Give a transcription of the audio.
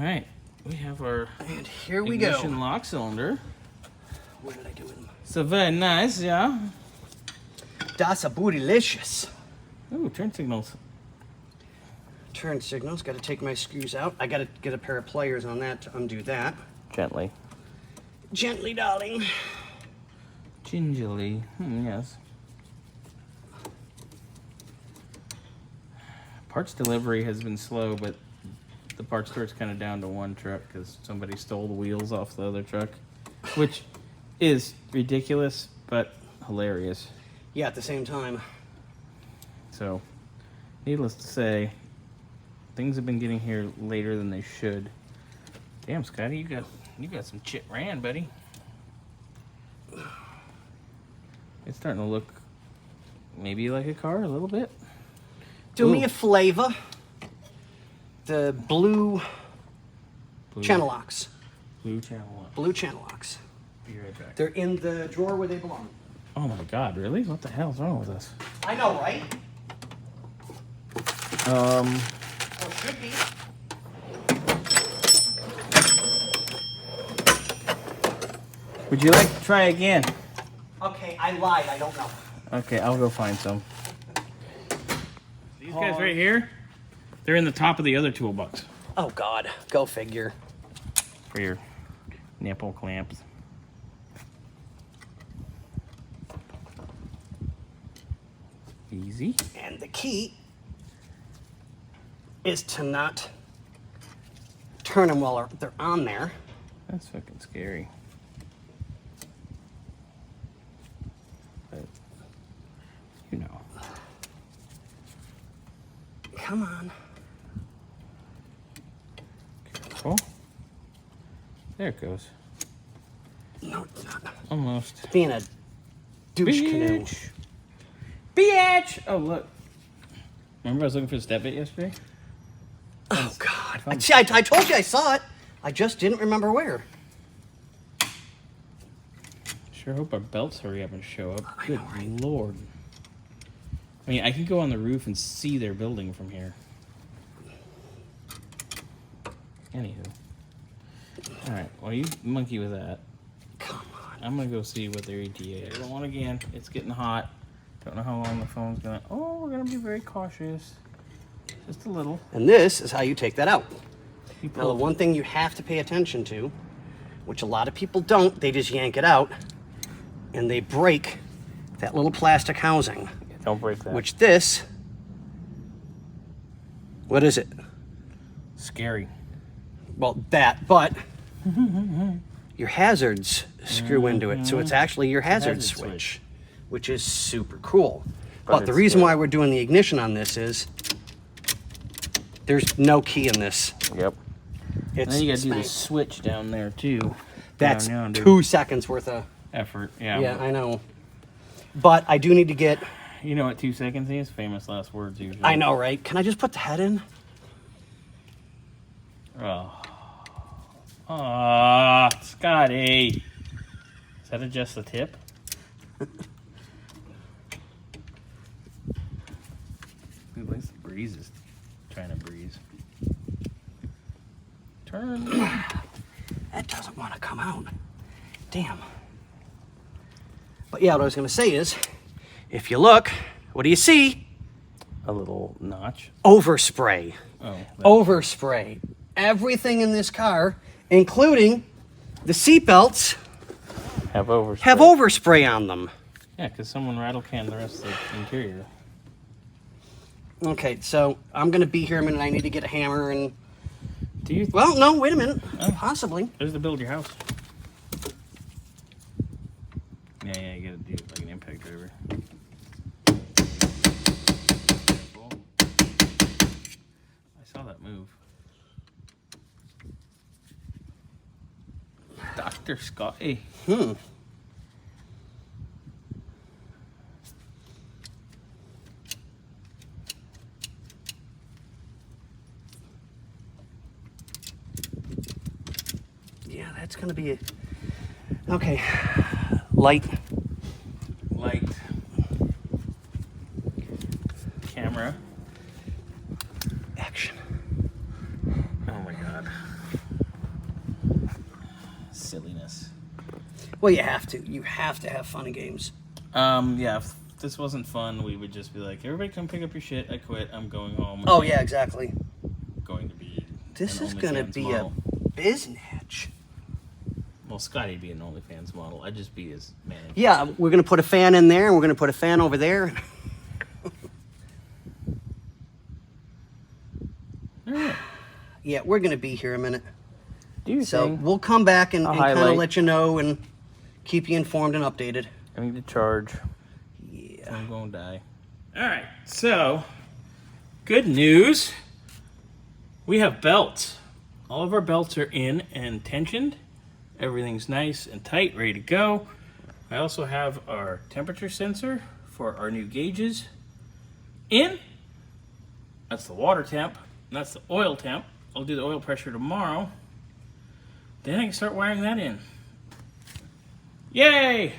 right, we have our And here we ignition go. lock cylinder. What did I do with them? So very nice, yeah. Das a bootylicious. Ooh, turn signals. Turn signals. Got to take my screws out. I got to get a pair of pliers on that to undo that. Gently. Gently, darling. Gingerly. Yes. Parts delivery has been slow, but the parts store's kind of down to one truck because somebody stole the wheels off the other truck, which is ridiculous but hilarious. Yeah, at the same time. So, needless to say, things have been getting here later than they should. Damn, Scotty, you got some chit ran, buddy. It's starting to look maybe like a car a little bit. Do me a flavor. The blue channel locks. Blue channel lock. Blue channel locks. Be right back. They're in the drawer where they belong. Oh my God, really? What the hell's wrong with us? I know, right? Or should be. Would you like to try again? Okay, I lied. I don't know. Okay, I'll go find some. These guys right here, they're in the top of the other toolbox Oh, God. Go figure. for your nipple clamps. Easy. And the key is to not turn them while they're on there. That's fucking scary. But, you know. Come on. Careful. There it goes. No, it's not. Almost. Being a douche canoe. Bitch. Bitch! Oh, look. Remember I was looking for the step bit yesterday? Oh, God. See, I told you I saw it. I just didn't remember where. Sure hope our belts hurry up and show up. I Good know, right? Lord. I mean, I can go on the roof and see their building from here. Anywho. Alright, well, you monkey with that. Come on. I'm gonna go see what their ETA is. There's one again. It's getting hot. Don't know how long the phone's gonna... Oh, we're gonna be very cautious. Just a little. And this is how you take that out. You Now, the pull- one thing you have to pay attention to, which a lot of people don't, they just yank it out, and they break that little plastic housing, Don't break that. which this, what is it? Scary. Well, that, but your hazards screw into it, so it's actually your hazard hazard switch, switch. which is super cool. But But the it's reason scary. why we're doing the ignition on this is there's no key in this. Yep. It's And then you gotta do the smack. switch down there, too. That's Down, 2 seconds worth of, effort. Yeah. yeah, I know. But I do need to get, You know what 2 seconds is? Famous last words, usually. I know, right? Can I just put the head in? Oh. Ah, Scotty. Is that just the tip? At least the breeze is trying to breeze. Turn. That doesn't want to come out. Damn. But yeah, what I was going to say is, if you look, what do you see? A little notch. Overspray. Oh. that- Overspray. Everything in this car, including the seatbelts, Have overspray. have overspray on them. Yeah, because someone rattle canned the rest of the interior. Okay, so I'm going to be here a minute. I need to get a hammer and... Do you? Well, no, wait a minute. Oh. Possibly. There's to build your house. Yeah, you gotta do it like an impact driver. I saw that move. Dr. Scotty. Yeah, that's going to be it. Okay. Light. Light. Camera. Action. Oh my god. Well, you have to. You have to have fun and games. Yeah, if this wasn't fun, we would just be like, everybody come pick up your shit. I quit. I'm going home. Oh, yeah, exactly. Going to be. This an is going to OnlyFans be model. a biznatch. Well, Scotty'd be an OnlyFans model. I'd just be his manager. Yeah, we're going to put a fan in there, and we're going to put a fan over there. Alright. Yeah, we're going to be here a minute. Do your So thing. we'll come back and I'll kind of highlight. let you know and keep you informed and updated. I need to charge. Yeah. I'm going to die. Alright, so, good news. We have belts. All of our belts are in and tensioned. Everything's nice and tight, ready to go. I also have our temperature sensor for our new gauges in. That's the water temp. And that's the oil temp. I'll do the oil pressure tomorrow. Then I can start wiring that in. Yay!